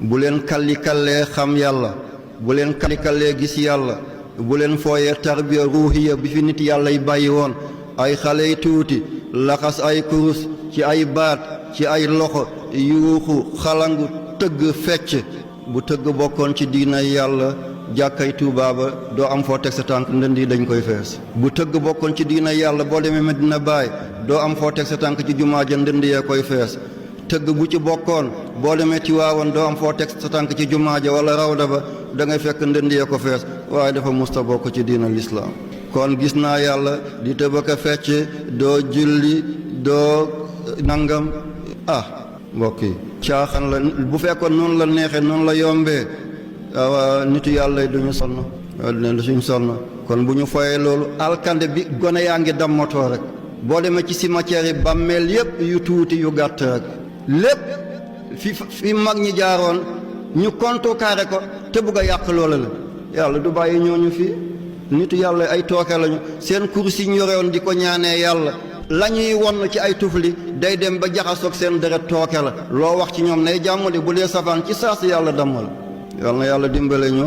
bu leen kalli-kallee xam yàlla bu leen kalli-kallee gis yàlla bu leen fooyee tarbiya ruuhiya bi fi nit yàlla yi bàyyi woon ay xale yi tuuti laxas ay kurus ci ay baat ci ay loxo yuuxu xalangu tëgg fecc bu tëgg bokkoon ci diina yàlla jàkkay Tuubaa ba doo am foo teg sa tànk ndënd yi dañ koy fees bu tëgg bokkoon ci diina yàlla boo demee Medina Baay doo am foo teg sa tànk ci jumaa ja ndënd yee koy fees tëgg bu ci bokkoon boo demee Tiwaawan doo am foo teg sa tànk ci jumaa ja wala rawda ba da ngay fekk ndënd yee ko fees waaye dafa musta bokk ci diina lislaam kon gis naa yàlla di tëbaka fecc doo julli doo nangam mbokk yi caaxaan la bu fekkoon noonu la neexee noonu la yombee nitu yàlla yi duñu sonn duñu sonn kon bu ñu foyee loolu alkande bi gone yaa ngi dammatoo rek boo demee ci cimetière yi bàmmeel yépp yu tuuti yu gàtt rek lépp fi mag ñi jaaroon ñu contrecarré ko te bugg a yàq loola la yàlla du bàyyi ñooñu fii nitu yàlla ay tooke lañu seen kursi ñu yorewoon di ko ñaanee yàlla la ñuy won ci ay tufli day dem ba jaxasoog seen deret tooke la loo wax ci ñoom nay jàmm de bu dee safaan ci saa si yàlla dammal yal na yàlla dimbale ñu